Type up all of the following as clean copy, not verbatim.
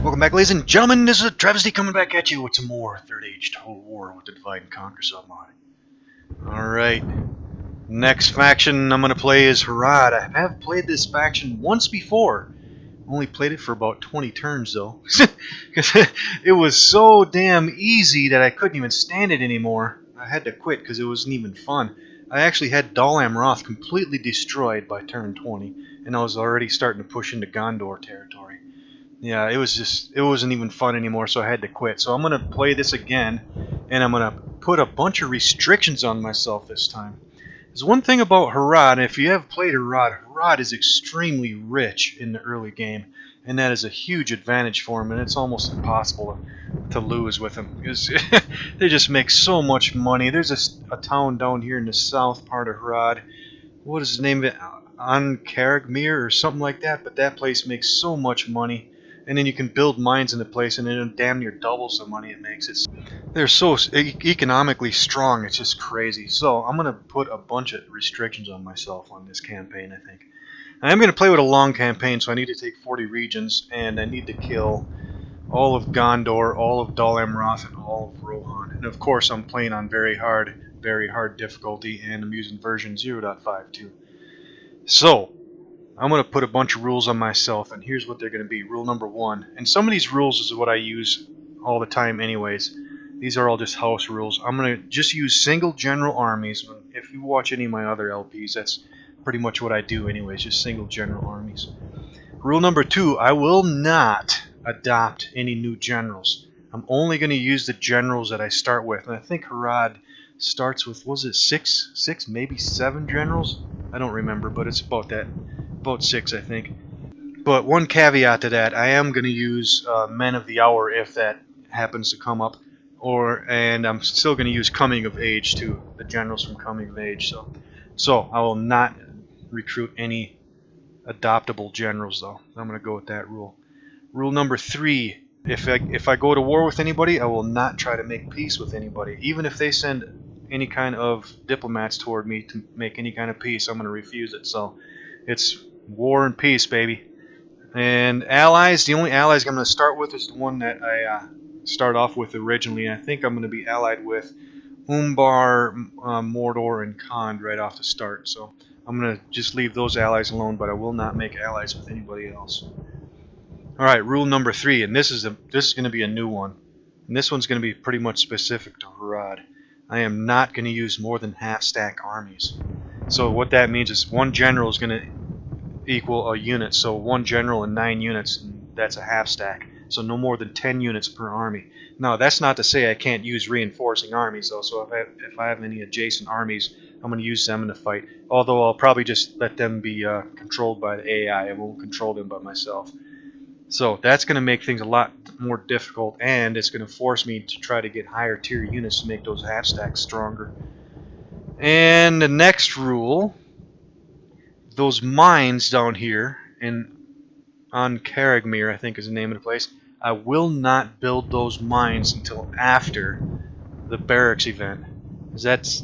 Welcome back, ladies and gentlemen. This is AhTravesty coming back at you with some more Third Age Total War with the Divide and Conquer submod. Alright, next faction I'm going to play is Harad. I have played this faction once before. Only played it for about 20 turns though. Because it was so damn easy that I couldn't even stand it anymore. I had to quit because it wasn't even fun. I actually had Dalam Roth completely destroyed by turn 20, and I was already starting to push into Gondor territory. Yeah, it wasn't even fun anymore, so I had to quit. So I'm going to play this again, and I'm going to put a bunch of restrictions on myself this time. There's one thing about Harad, if you have played Harad, Harad is extremely rich in the early game, and that is a huge advantage for him, and it's almost impossible to lose with him, because they just make so much money. There's a town down here in the south part of Harad. What is the name of it? An Karagmir or something like that, but that place makes so much money. And then you can build mines in the place, and it damn near doubles the money it makes. They're so economically strong, it's just crazy. So I'm going to put a bunch of restrictions on myself on this campaign, I think. I am going to play with a long campaign, so I need to take 40 regions, and I need to kill all of Gondor, all of Dalam Roth, and all of Rohan. And of course I'm playing on very hard difficulty, and I'm using version 0.52. So I'm going to put a bunch of rules on myself, and here's what they're going to be. Rule number 1, and some of these rules is what I use all the time anyways. These are all just house rules. I'm going to just use single general armies. If you watch any of my other LPs, that's pretty much what I do anyways, just single general armies. Rule number 2, I will not adopt any new generals. I'm only going to use the generals that I start with, and I think Harad starts with, was it 6, maybe 7 generals? I don't remember, but it's about that. About 6, I think. But one caveat to that, I am going to use Men of the Hour if that happens to come up, and I'm still going to use Coming of Age too, the generals from Coming of Age. So I will not recruit any adoptable generals though. I'm going to go with that rule. Rule number 3, if I go to war with anybody, I will not try to make peace with anybody, even if they send any kind of diplomats toward me to make any kind of peace. I'm going to refuse it. So it's war and peace, baby. And allies, the only allies I'm going to start with is the one that I start off with originally. I think I'm going to be allied with Umbar, Mordor, and Khand right off the start. So I'm going to just leave those allies alone, but I will not make allies with anybody else. Alright, rule number 3, and this is going to be a new one. And this one's going to be pretty much specific to Harad. I am not going to use more than half-stack armies. So what that means is one general is going to equal a unit, so one general and 9 units, and that's a half stack, so no more than 10 units per army. Now that's not to say I can't use reinforcing armies though, so if I have any adjacent armies, I'm going to use them in the fight, although I'll probably just let them be controlled by the AI. I won't control them by myself. So that's going to make things a lot more difficult, and it's going to force me to try to get higher tier units to make those half stacks stronger. And the next rule, those mines down here in An Karagmir, I think is the name of the place, I will not build those mines until after the barracks event. That's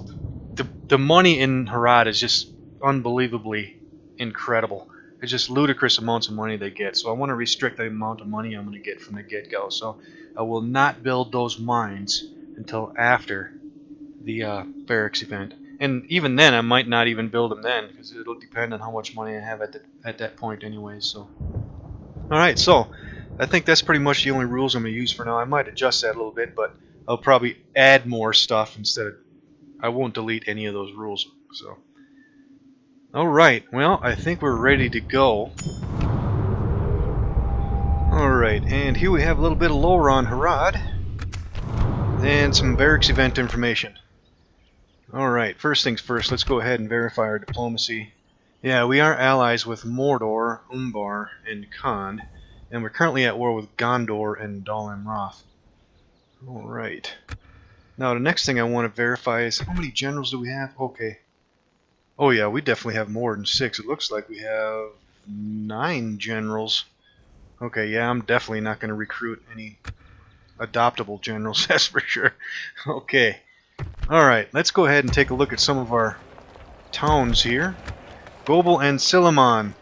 the money in Harad is just unbelievably incredible. It's just ludicrous amounts of money they get. So I want to restrict the amount of money I'm going to get from the get-go. So I will not build those mines until after the barracks event. And even then, I might not even build them then, because it'll depend on how much money I have at that point anyway. So, alright, so I think that's pretty much the only rules I'm going to use for now. I might adjust that a little bit, but I'll probably add more stuff instead of... I won't delete any of those rules. So, alright, well, I think we're ready to go. Alright, and here we have a little bit of lore on Harad, and some barracks event information. Alright, first things first, let's go ahead and verify our diplomacy. Yeah, we are allies with Mordor, Umbar, and Khand, and we're currently at war with Gondor and Dalam Roth. Alright. Now the next thing I want to verify is how many generals do we have? Okay. Oh yeah, we definitely have more than 6. It looks like we have 9 generals. Okay, yeah, I'm definitely not going to recruit any adoptable generals, that's for sure. Okay. Alright, let's go ahead and take a look at some of our towns here. Gobel and Silimon.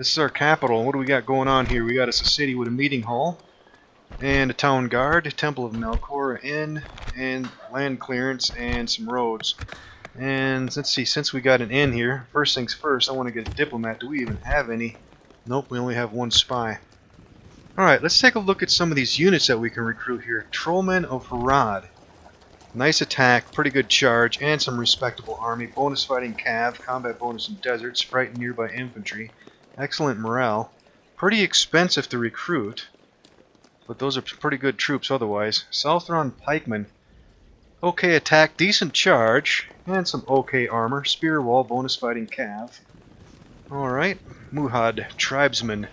This is our capital. What do we got going on here? We got us a city with a meeting hall. and a town guard, Temple of Melkor, inn, and land clearance, and some roads. And let's see, since we got an inn here, first things first, I want to get a diplomat. Do we even have any? Nope, we only have one spy. Alright, let's take a look at some of these units that we can recruit here. Trollmen of Harad. Nice attack, pretty good charge, and some respectable army. Bonus fighting cav, combat bonus in deserts, frighten nearby infantry. Excellent morale. Pretty expensive to recruit, but those are pretty good troops otherwise. Southron pikemen. Okay attack, decent charge, and some okay armor. Spear wall, bonus fighting cav. Alright, Muhad tribesmen.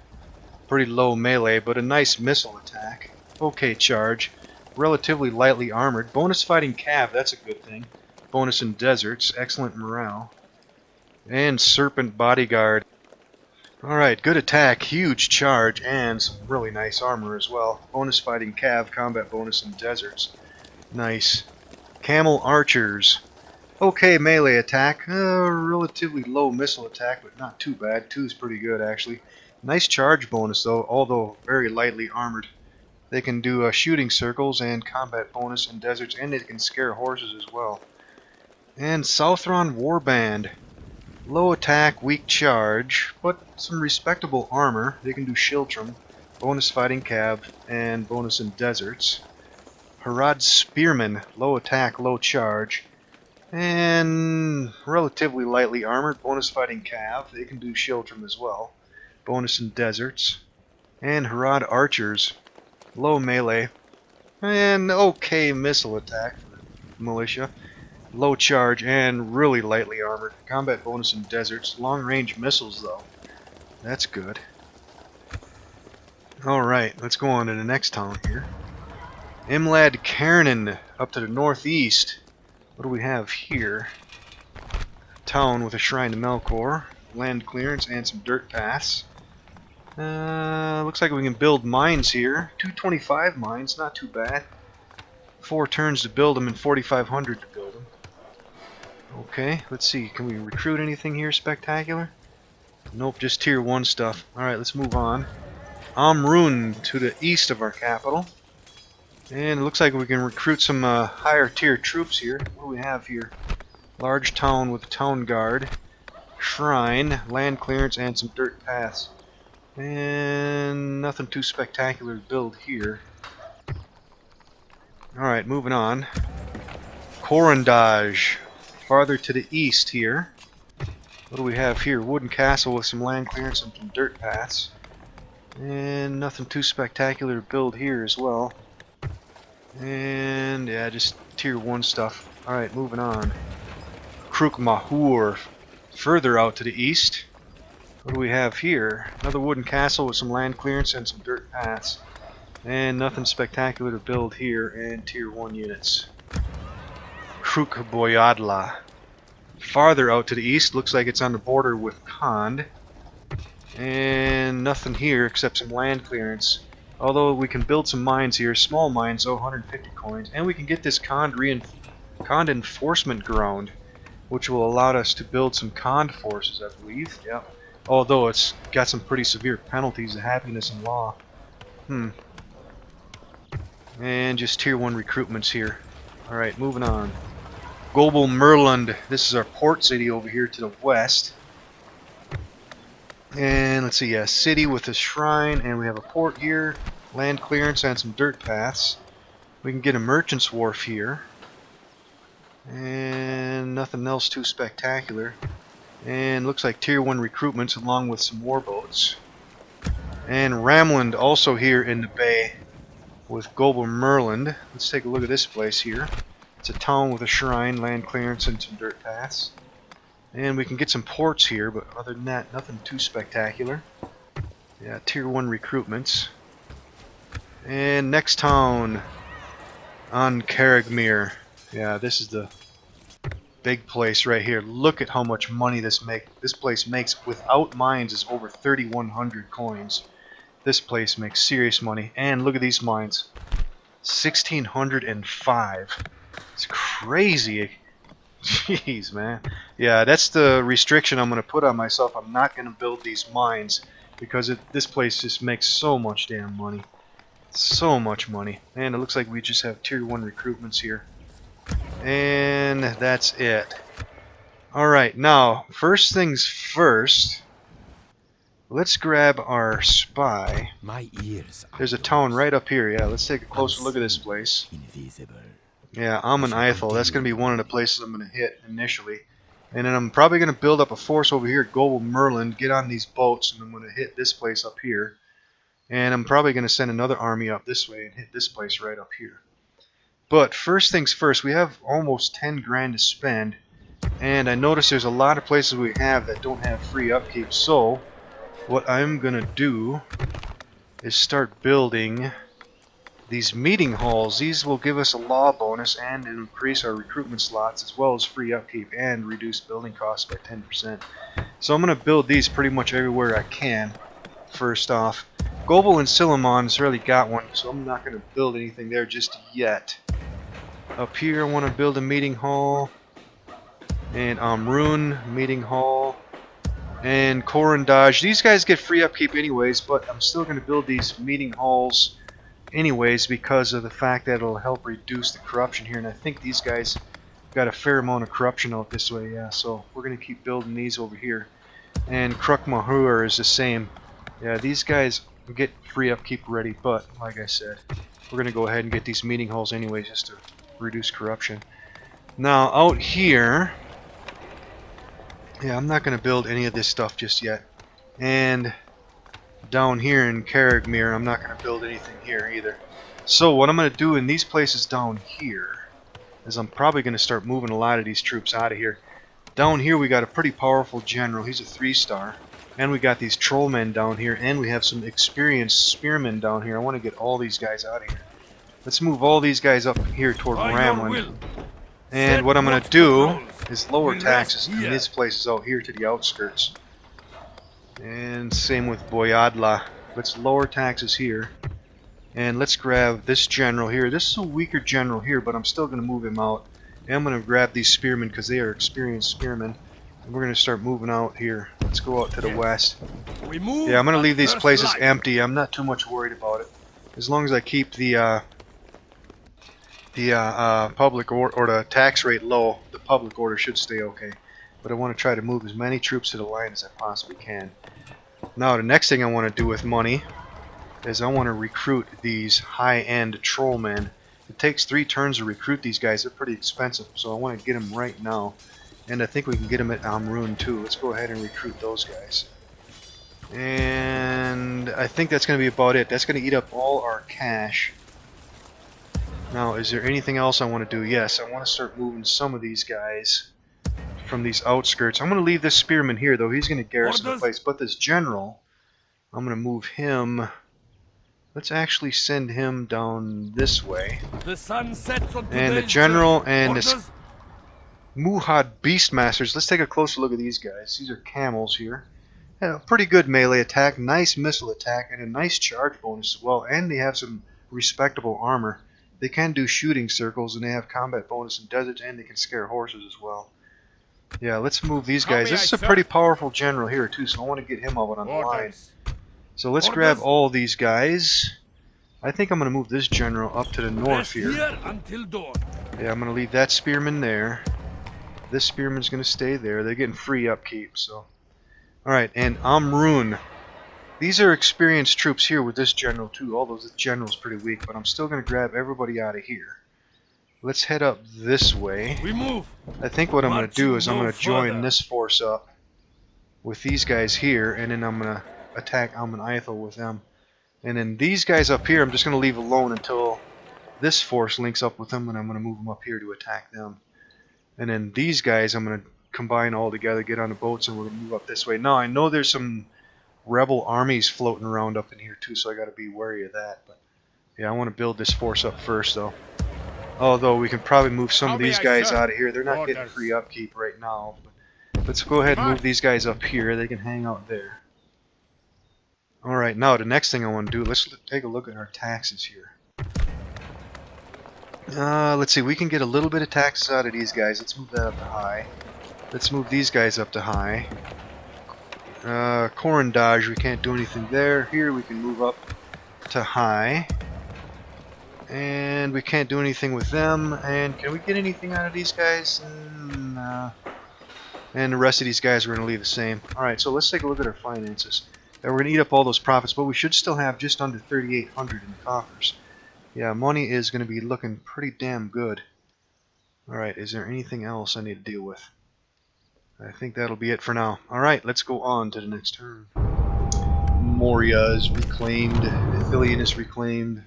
Pretty low melee, but a nice missile attack. Okay charge. Relatively lightly armored. Bonus fighting cav, that's a good thing. Bonus in deserts, excellent morale. And serpent bodyguard. Alright, good attack, huge charge, and some really nice armor as well. Bonus fighting cav, combat bonus in deserts. Nice. Camel archers. Okay melee attack. Relatively low missile attack, but not too bad. 2 is pretty good actually. Nice charge bonus though, although very lightly armored. They can do shooting circles and combat bonus in deserts, and they can scare horses as well. And Southron warband. Low attack, weak charge, but some respectable armor. They can do Shiltram, bonus fighting cav, and bonus in deserts. Harad spearmen. Low attack, low charge, and relatively lightly armored. Bonus fighting cav. They can do Shiltram as well. Bonus in deserts. And Harad archers. Low melee. And okay missile attack for militia. Low charge and really lightly armored. Combat bonus in deserts. Long range missiles though. That's good. Alright, let's go on to the next town here. Imlad Cairnin up to the northeast. What do we have here? Town with a shrine to Melkor. Land clearance and some dirt paths. Looks like we can build mines here. 225 mines, not too bad. 4 turns to build them and 4,500 to build them. Okay, let's see. Can we recruit anything here spectacular? Nope, just tier 1 stuff. Alright, let's move on. Amrun to the east of our capital. And it looks like we can recruit some higher tier troops here. What do we have here? Large town with town guard. Shrine, land clearance, and some dirt paths. And nothing too spectacular to build here. Alright, moving on. Corandage. Farther to the east here. What do we have here? Wooden castle with some land clearance and some dirt paths. And nothing too spectacular to build here as well. And yeah, just tier 1 stuff. Alright, moving on. Kruk Mahur. Further out to the east. What do we have here? Another wooden castle with some land clearance and some dirt paths. And nothing spectacular to build here, and tier 1 units. Kruk Boyadla. Farther out to the east, looks like it's on the border with Khand. And nothing here except some land clearance. Although we can build some mines here, small mines, 150 coins. And we can get this Khand enforcement ground, which will allow us to build some Khand forces, I believe. Yep. Although it's got some pretty severe penalties of happiness and law. And just tier 1 recruitments here. Alright, moving on. Gobel Merland. This is our port city over here to the west. And let's see, city with a shrine, and we have a port here. Land clearance and some dirt paths. We can get a merchant's wharf here. And nothing else too spectacular. And looks like tier 1 recruitments along with some warboats. And Ramland also here in the bay with Gobel Merland. Let's take a look at this place here. It's a town with a shrine, land clearance, and some dirt paths. And we can get some ports here, but other than that, nothing too spectacular. Yeah, tier 1 recruitments. And next town, An Karagmir. Yeah, this is the big place right here. Look at how much money this place makes. Without mines is over 3,100 coins. This place makes serious money. And look at these mines. 1,605. It's crazy. Jeez, man. Yeah, that's the restriction I'm going to put on myself. I'm not going to build these mines because this place just makes so much damn money. So much money. And it looks like we just have tier 1 recruitments here. And that's it. Alright, now, first things first, let's grab our spy. My ears are There's a town right up here. Yeah, let's take a closer look at this place. invisible. Yeah, An Eiel. That's going to be one of the places I'm going to hit initially. And then I'm probably going to build up a force over here at Global Merlin, get on these boats, and I'm going to hit this place up here. And I'm probably going to send another army up this way and hit this place right up here. But first things first, we have almost 10 grand to spend. And I notice there's a lot of places we have that don't have free upkeep. So what I'm going to do is start building these meeting halls. These will give us a law bonus and increase our recruitment slots, as well as free upkeep and reduce building costs by 10%. So I'm going to build these pretty much everywhere I can. First off, Global and Silamon's already got one, so I'm not going to build anything there just yet. Up here I want to build a meeting hall, and Amrun meeting hall, and Korandaj. These guys get free upkeep anyways, but I'm still going to build these meeting halls anyways because of the fact that it'll help reduce the corruption here. And I think these guys got a fair amount of corruption out this way, yeah, so we're going to keep building these over here. And Krukmahur is the same. Yeah, these guys get free upkeep ready, but like I said, we're going to go ahead and get these meeting halls anyways just to reduce corruption. Now out here, yeah, I'm not going to build any of this stuff just yet. And down here in Karagmir, I'm not going to build anything here either. So what I'm going to do in these places down here is I'm probably going to start moving a lot of these troops out of here. Down here we got a pretty powerful general. He's a 3-star. And we got these trollmen down here, and we have some experienced spearmen down here. I want to get all these guys out of here. Let's move all these guys up here toward Ramlin. And what I'm going to do is lower taxes in these places out here to the outskirts. And same with Boyadla. Let's lower taxes here. And let's grab this general here. This is a weaker general here, but I'm still going to move him out. And I'm going to grab these spearmen because they are experienced spearmen. And we're going to start moving out here. Let's go out to the west. Yeah, I'm going to leave these places empty. I'm not too much worried about it. As long as I keep the public or the tax rate low, the public order should stay okay. But I want to try to move as many troops to the line as I possibly can. Now the next thing I want to do with money is I want to recruit these high-end trollmen. It takes 3 turns to recruit these guys. They're pretty expensive, so I want to get them right now. And I think we can get them at Amrun too. Let's go ahead and recruit those guys. And I think that's going to be about it. That's going to eat up all our cash. Now, is there anything else I want to do? Yes, I want to start moving some of these guys from these outskirts. I'm going to leave this spearman here, though. He's going to garrison the place. But this general, I'm going to move him. Let's actually send him down this way. The sun sets on and the general and this Muhad Beastmasters. Let's take a closer look at these guys. These are camels here. Yeah, pretty good melee attack, nice missile attack, and a nice charge bonus as well. And they have some respectable armor. They can do shooting circles, and they have combat bonus in deserts, and they can scare horses as well. Yeah, let's move these guys. This is a pretty powerful general here too, so I want to get him out on the line. So let's grab all these guys. I think I'm going to move this general up to the north here. Yeah, I'm going to leave that spearman there. This spearman's going to stay there. They're getting free upkeep, so. Alright, and Amrun. These are experienced troops here with this general too, although the general's pretty weak, but I'm still going to grab everybody out of here. Let's head up this way. We move. I think what I'm going to do is I'm going to join this force up with these guys here, and then I'm going to attack An Eiel with them. And then these guys up here I'm just going to leave alone until this force links up with them, and I'm going to move them up here to attack them. And then these guys I'm going to combine all together, get on the boats, and we're going to move up this way. Now I know there's some rebel armies floating around up in here too, so I got to be wary of that. But yeah, I want to build this force up first though. Although we can probably move some of these guys out of here. They're not getting free upkeep right now. But let's go ahead and move these guys up here. They can hang out there. Alright, now the next thing I want to do, let's take a look at our taxes here. Let's see, we can get a little bit of taxes out of these guys. Let's move that up to high. Let's move these guys up to high. Korandaj, we can't do anything there. Here we can move up to high. And we can't do anything with them. And can we get anything out of these guys? Nah. And the rest of these guys we're going to leave the same. Alright, so let's take a look at our finances. We're going to eat up all those profits, but we should still have just under 3,800 in the coffers. Yeah, money is going to be looking pretty damn good. Alright, is there anything else I need to deal with? I think that'll be it for now. Alright, let's go on to the next turn. Moria is reclaimed. Ithilien is reclaimed.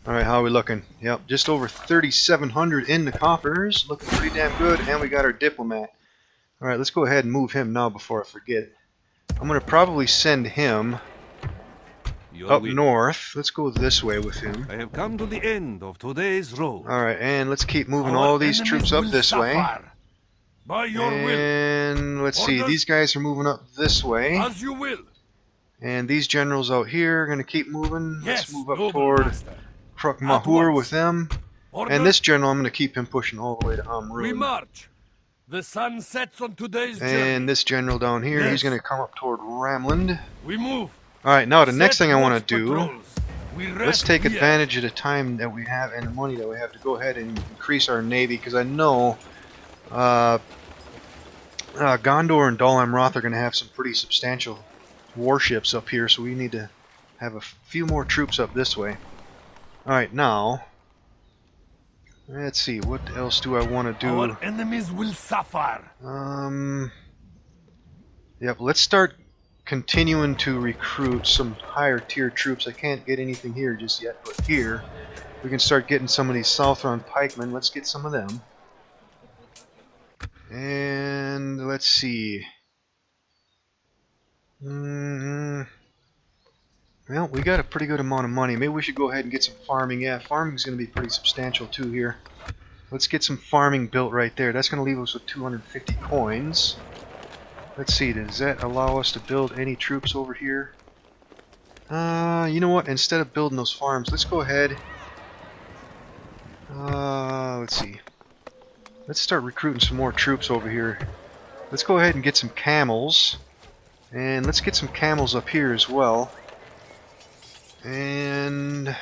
Alright, how are we looking? Yep, just over 3,700 in the coffers. Looking pretty damn good. And we got our diplomat. Alright, let's go ahead and move him now before I forget. I'm going to probably send him up north. Let's go this way with him. I have come to the end of today's road. Alright, and let's keep moving all these troops up this way. By your and let's see, these guys are moving up this way. As you will. And these generals out here are going to keep moving. Yes, let's move up toward Kruk-Mahur with them. And this general, I'm going to keep him pushing all the way to Amrun. We march. The sun sets on today's journey. And this general down here, he's going to come up toward Ramland. We move. Alright, now the next thing I want to do, let's let's take advantage of the time that we have and the money that we have to go ahead and increase our navy, because I know Gondor and Dal Amroth are going to have some pretty substantial warships up here, so we need to have a few more troops up this way. Alright, now let's see, what else do I want to do? Our enemies will suffer. Yep, let's start continuing to recruit some higher tier troops. I can't get anything here just yet, but here we can start getting some of these Southron pikemen. Let's get some of them. And let's see. Well, we got a pretty good amount of money. Maybe we should go ahead and get some farming. Yeah, farming's going to be pretty substantial too here. Let's get some farming built right there. That's going to leave us with 250 coins. Let's see, does that allow us to build any troops over here? You know what? Instead of building those farms, let's go ahead. Let's see. Let's start recruiting some more troops over here. Let's go ahead and get some camels. And let's get some camels up here as well. And yeah,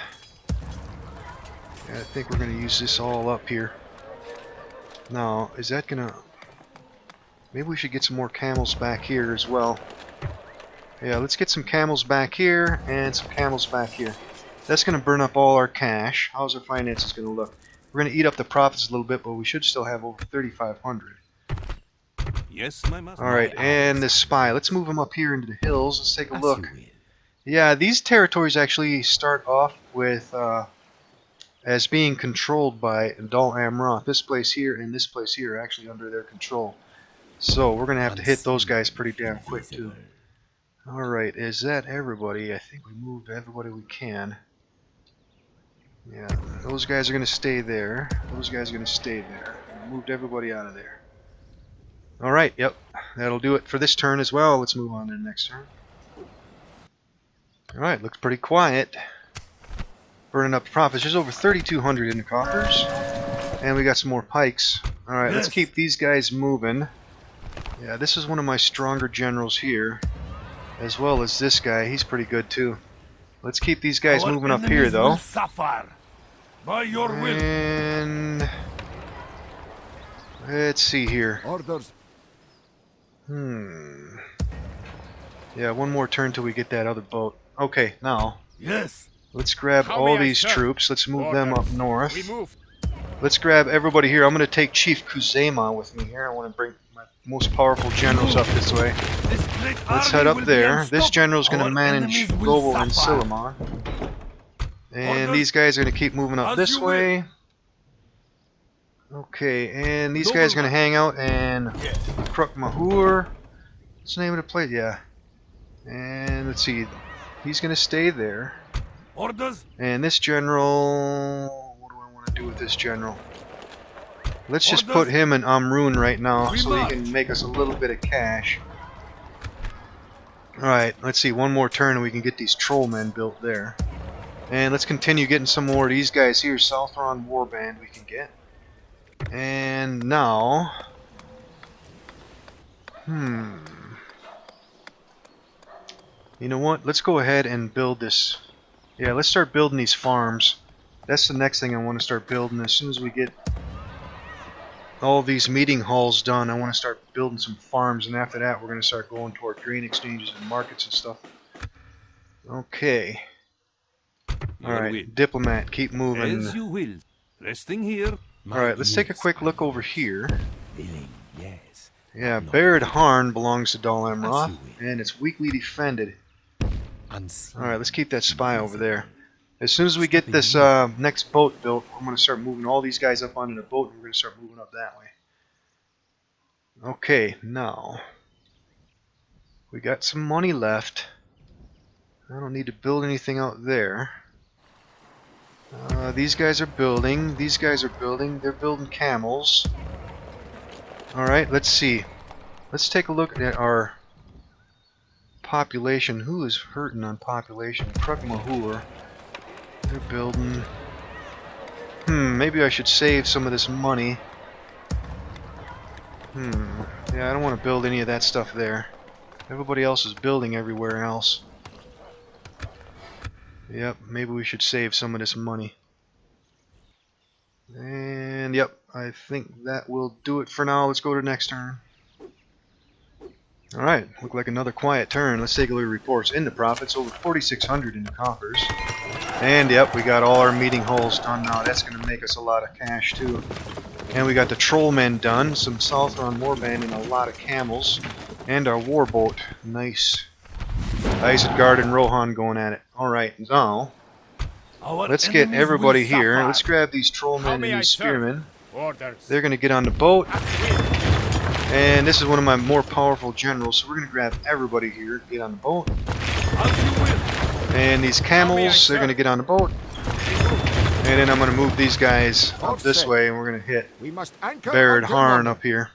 I think we're going to use this all up here. Now, is that going to... Maybe we should get some more camels back here as well. Yeah, let's get some camels back here and some camels back here. That's going to burn up all our cash. How's our finances going to look? We're going to eat up the profits a little bit, but we should still have over 3,500. Yes, my master. Alright, and this spy. Let's move him up here into the hills. Let's take a look. Yeah, these territories actually start off with as being controlled by Dal Amroth. This place here and this place here are actually under their control. So we're going to have to hit those guys pretty damn quick too. Alright, is that everybody? I think we moved everybody we can. Yeah, those guys are going to stay there. Those guys are going to stay there. We moved everybody out of there. Alright, yep. That'll do it for this turn as well. Let's move on to the next turn. Alright, looks pretty quiet. Burning up profits. There's over 3,200 in the coffers. And we got some more pikes. Alright, let's keep these guys moving. Yeah, this is one of my stronger generals here. As well as this guy. He's pretty good too. Let's keep these guys moving up here though. By your will. And let's see here. Orders. Yeah, one more turn till we get that other boat. Okay, now. Yes. Let's grab all these troops. Let's move them up north. We move. Let's grab everybody here. I'm going to take Chief Kuzema with me here. I want to bring my most powerful generals up this way. Let's head up there. This general's going to manage Global and Silamon. And these guys are going to keep moving up this way. Okay, and these guys are going to hang out in Kruk-Mahur. What's the name of the place? Yeah. And let's see. He's going to stay there. Orders. And this general... What do I want to do with this general? Let's just put him in Amrun right now so he can make us a little bit of cash. Alright, let's see. One more turn and we can get these trollmen built there. And let's continue getting some more of these guys here. Southron Warband we can get. And now... You know what? Let's go ahead and build this. Yeah, let's start building these farms. That's the next thing I want to start building. As soon as we get all these meeting halls done, I want to start building some farms, and after that we're going to start going toward grain exchanges and markets and stuff. Okay. Your will. Alright, diplomat, keep moving. As you will. Resting here. Alright, let's take a quick look over here. Willing, yes. Yeah, Not Barid willing. Harn belongs to Dal Amroth, As you will. and it's weakly defended. Unseen, Alright, let's keep that spy over there. invisible. As soon as we get this next boat built, I'm going to start moving all these guys up onto the boat, and we're going to start moving up that way. Okay, now we got some money left. I don't need to build anything out there. These guys are building. These guys are building. They're building camels. Alright, let's see. Let's take a look at our population. Who is hurting on population? Krugmahur. They're building. Maybe I should save some of this money. Yeah, I don't want to build any of that stuff there. Everybody else is building everywhere else. Yep, maybe we should save some of this money. And yep, I think that will do it for now. Let's go to the next turn. Alright, look like another quiet turn. Let's take a look at reports. In the profits, over 4,600 in the coffers. And yep, we got all our meeting halls done now. That's going to make us a lot of cash too. And we got the trollmen done, some Southron warband and a lot of camels. And our warboat. Nice. Isengard and Rohan going at it. Alright, now let's get everybody here. Let's grab these trollmen and these spearmen. They're going to get on the boat. And this is one of my more powerful generals, so we're going to grab everybody here, get on the boat. And these camels, they're going to get on the boat. And then I'm going to move these guys up this way, and we're going to hit Barid Harn up here.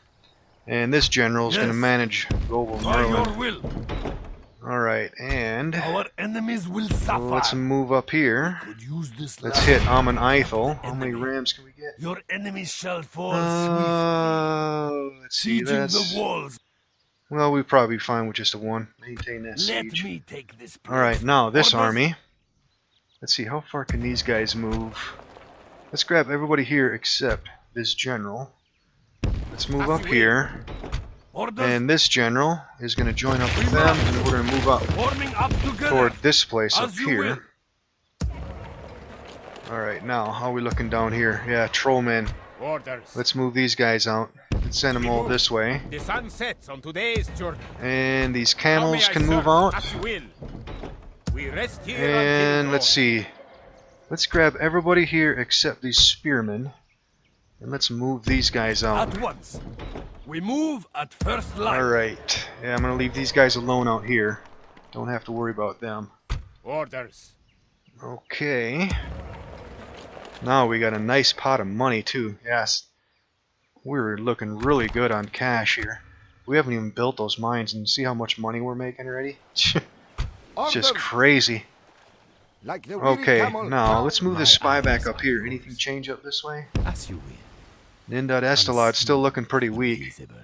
And this general is going to manage global Merlin. Alright, and Our enemies will suffer. let's move up here. Could use this Let's land. hit Amon Eiel. How many rams can we get? Your enemies shall fall swiftly. Let's see, Sieging that's... the walls. Well, we'll probably be fine with just a one. Maintain that Let siege. me take this place. Alright, now this Orders? army. Let's see, how far can these guys move? Let's grab everybody here except this general. Let's move up here. Orders And this general is going to join up with them, and we're going to move up forming up together. toward this place up As you here. Alright, now, how are we looking down here? Yeah, trollmen. Orders. Let's move these guys out. Let's send them all this way. The sun sets on today's journey. And these camels can move out. As you will. We rest here And until let's dawn. see. Let's grab everybody here except these spearmen. And let's move these guys out. At once. We move at first light. Alright. Yeah, I'm going to leave these guys alone out here. Don't have to worry about them. Orders. Okay. Now we got a nice pot of money too. Yes. We're looking really good on cash here. We haven't even built those mines, and see how much money we're making already? It's just crazy. Like the Okay, now let's move this spy back up here. Anything change up this way? As you will. Nindad Estelad's still looking pretty weak. Invisible.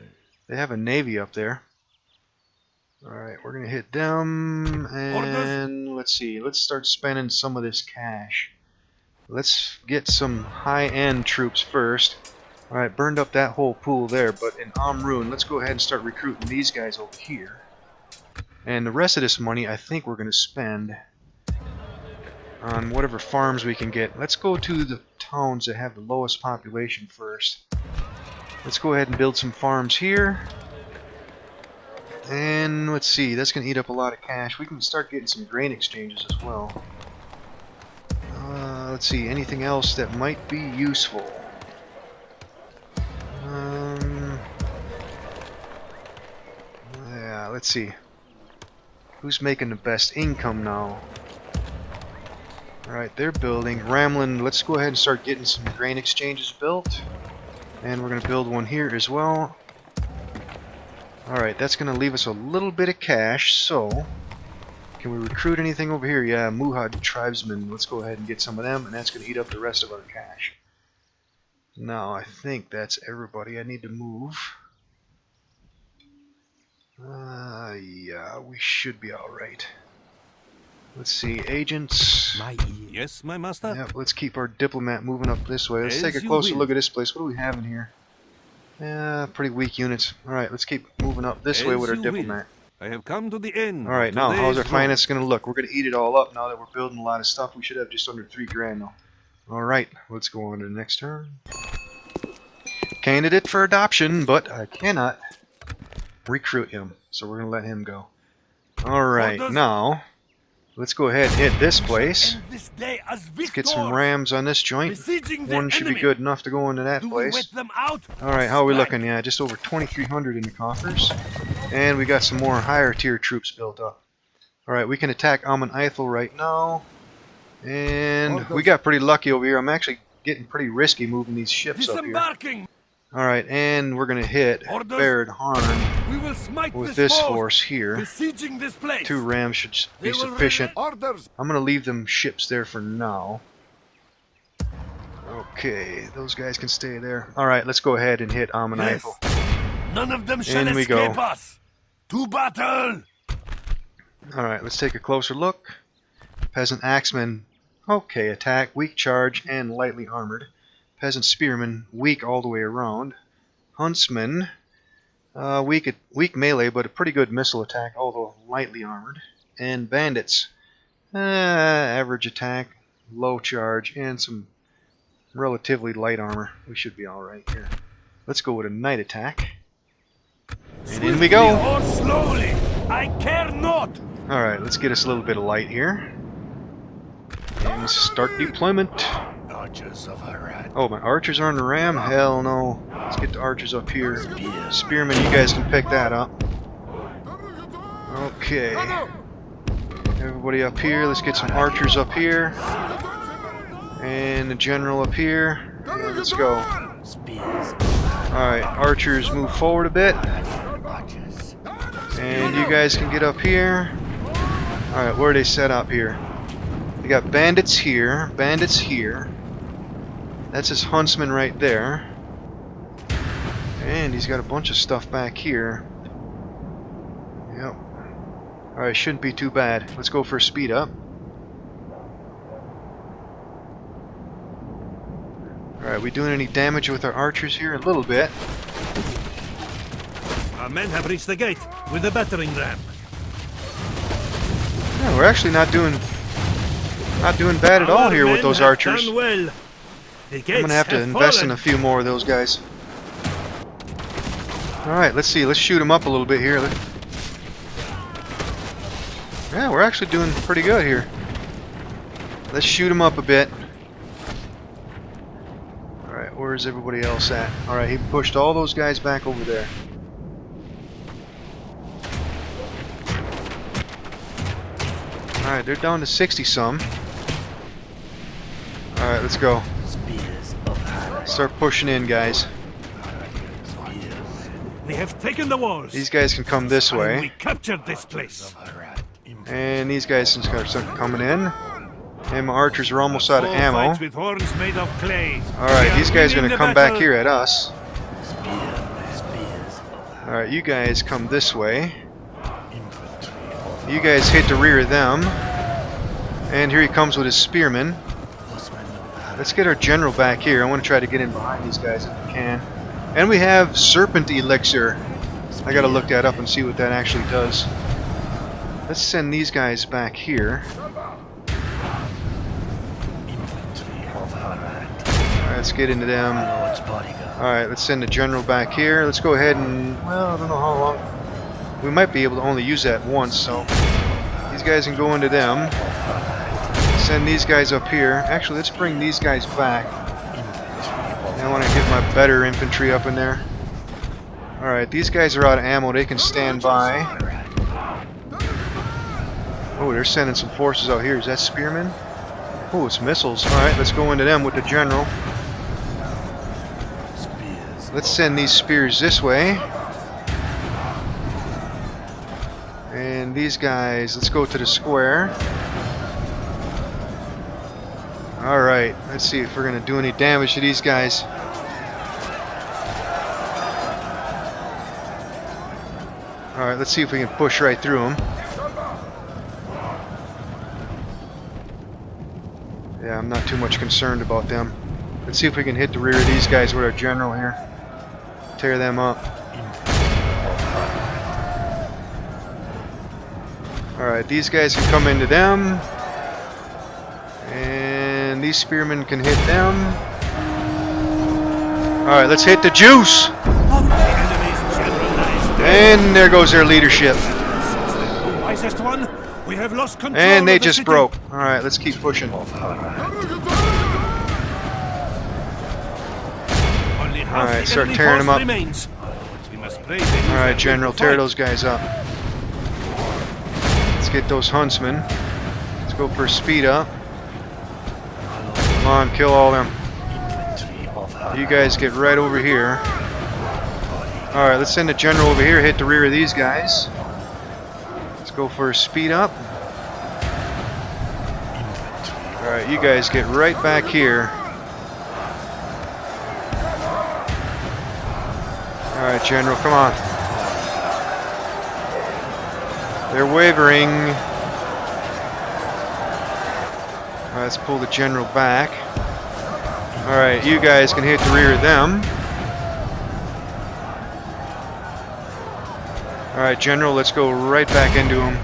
They have a navy up there. Alright, we're gonna hit them, and let's see, let's start spending some of this cash. Let's get some high-end troops first. Alright, burned up that whole pool there, but in Amrun, let's go ahead and start recruiting these guys over here. And the rest of this money, I think we're gonna spend on whatever farms we can get. Let's go to the towns that have the lowest population first. Let's go ahead and build some farms here. And let's see, that's going to eat up a lot of cash. We can start getting some grain exchanges as well. Let's see, anything else that might be useful? Yeah, let's see. Who's making the best income now? Alright, they're building. Ramlin, let's go ahead and start getting some grain exchanges built. And we're going to build one here as well. Alright, that's going to leave us a little bit of cash, so... Can we recruit anything over here? Yeah, Muhad tribesmen. Let's go ahead and get some of them, and that's going to eat up the rest of our cash. Now, I think that's everybody I need to move. Yeah, we should be alright. Let's see, agents. My ear. Yes, my master. Yep, let's keep our diplomat moving up this way. Let's As take a you closer will. look at this place. What do we have in here? Pretty weak units. Alright, let's keep moving up this way As with our you will. diplomat. I have come to the end. Alright, of now, how's our today's finance going to look? We're going to eat it all up now that we're building a lot of stuff. We should have just under 3 grand now. Alright, let's go on to the next turn. Candidate for adoption, but I cannot recruit him. So we're going to let him go. Alright, now, let's go ahead and hit this place. End this day as Let's get some victors. rams on this joint. Besieging the One should be enemy. good enough to go into that Do we place. wet them out? Alright, how are we Strike. looking? Yeah, just over 2,300 in the coffers. And we got some more higher tier troops built up. Alright, we can attack Eiel right now. And we got pretty lucky over here. I'm actually getting pretty risky moving these ships up here. Disembarking. Alright, and we're going to hit Orders. Baird Harn We will smite with this foe. force here. Besieging this place. 2 rams should be They will sufficient. Orders. I'm going to leave them ships there for now. Okay, those guys can stay there. Alright, let's go ahead and hit Yes. Eiel. None of them shall In we escape go. us. To battle. Alright, let's take a closer look. Peasant Axeman, okay, attack, weak charge, and lightly armored. Peasant Spearman, weak all the way around. Huntsman, weak melee, but a pretty good missile attack, although lightly armored. And Bandits, average attack, low charge, and some relatively light armor. We should be alright here. Let's go with a night attack. And in we go! Or slowly. I care not. Alright, let's get us a little bit of light here. And start deployment. Archers of Harad. Oh, my archers are on the ram? Hell no. Let's get the archers up here. Spearmen, you guys can pick that up. Okay. Everybody up here. Let's get some archers up here. And the general up here. And let's go. Alright, archers move forward a bit. And you guys can get up here. Alright, where are they set up here? They got bandits here, bandits here. That's his huntsman right there. And he's got a bunch of stuff back here. Yep. Alright, shouldn't be too bad. Let's go for a speed up. Alright, we doing any damage with our archers here? A little bit. Our men have reached the gate with the battering ram. Yeah, we're actually not doing bad at all here with those archers. Done well. The I'm gonna have to invest in a few more of those guys. Alright, let's see. Let's shoot them up a little bit here. Yeah, we're actually doing pretty good here. Let's shoot them up a bit. Alright, where's everybody else at? Alright, he pushed all those guys back over there. Alright, they're down to 60 some. Alright, let's go. Start pushing in, guys. We have taken the walls. These guys can come this And we way. captured this place. And these guys can start coming in. And my archers are almost out of Foe ammo. fights with horns made of clay. Alright, these guys are winning going to the come back battle. here at us. Alright, you guys come this way. You guys hit the rear of them. And here he comes with his spearmen. Let's get our general back here. I want to try to get in behind these guys if we can. And we have Serpent Elixir. I gotta look that up and see what that actually does. Let's send these guys back here. Alright, let's get into them. Alright, let's send the general back here. Let's go ahead and, well, I don't know how long. We might be able to only use that once, so these guys can go into them. Send these guys up here. Actually, let's bring these guys back. I want to get my better infantry up in there. Alright, these guys are out of ammo. They can stand by. Oh, they're sending some forces out here. Is that spearmen? Oh, it's missiles. Alright, let's go into them with the general. Let's send these spears this way. And these guys, let's go to the square. Alright, let's see if we're going to do any damage to these guys. Alright, let's see if we can push right through them. Yeah, I'm not too much concerned about them. Let's see if we can hit the rear of these guys with our general here. Tear them up. Alright, these guys can come into them. And these spearmen can hit them. Alright, let's hit the juice! And there goes their leadership. Wisest one, we have lost control. And they of the just city. broke. Alright, let's keep pushing. Only half Alright, the start enemy tearing them force up. remains. We must pray they use Alright, their General, will to tear fight. those guys up. Let's get those huntsmen. Let's go for speed up. Come on, kill all them. You guys get right over here. Alright, let's send the general over here, hit the rear of these guys. Let's go for a speed up. Alright, you guys get right back here. Alright, General, come on. They're wavering. Alright, let's pull the general back. Alright, you guys can hit the rear of them. Alright, General, let's go right back into them.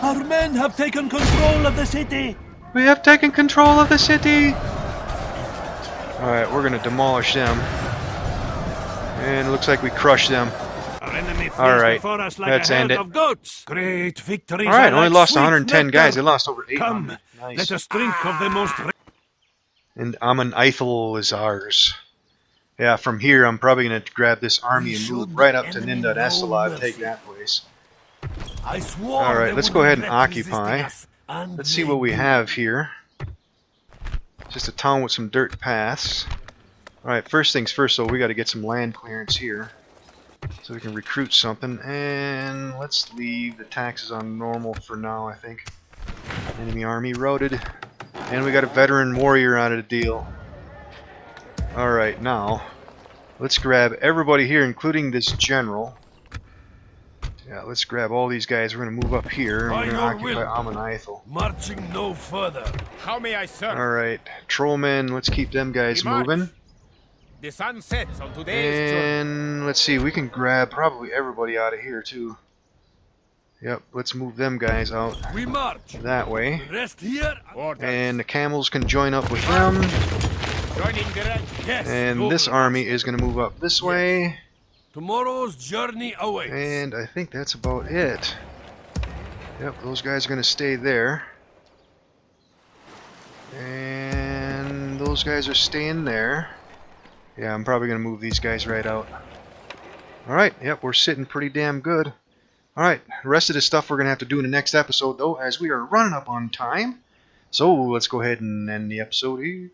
Our men have taken control of the city. We have taken control of the city! Alright, we're gonna demolish them. And it looks like we crushed them. Our enemy flees Alright, before us like let's a herd end it. of goats. Great victories. Alright, are only like lost sweet 110 nectar. guys. They lost over 800. Come, Nice. let us drink of the most. And Eiel is ours. Yeah, from here I'm probably going to grab this army and move right up to Ninda and Estalad, take that place. I swore. Alright, they let's would go ahead and regret resisting occupy. us, and Let's see they what we do. have here. Just a town with some dirt paths. Alright, first things first though, we got to get some land clearance here. So we can recruit something. And let's leave the taxes on normal for now, I think. Enemy army routed. And we got a veteran warrior out of the deal. Alright, now let's grab everybody here, including this general. Yeah, let's grab all these guys. We're going to move up here. By And we're your going to occupy will. Eiel. Marching no further. How may I serve? Alright, trollmen, let's keep them guys We march. moving. The sun sets on today's journey. And let's see, we can grab probably everybody out of here too. Yep, let's move them guys out We march. that way. Rest here. Orders. And the camels can join up with them. Joining the rank. Yes. And this noble army master. is going to move up this way. Tomorrow's journey awaits. And I think that's about it. Yep, those guys are going to stay there. And those guys are staying there. Yeah, I'm probably going to move these guys right out. Alright, yep, we're sitting pretty damn good. Alright, the rest of this stuff we're going to have to do in the next episode, though, as we are running up on time. So, let's go ahead and end the episode here.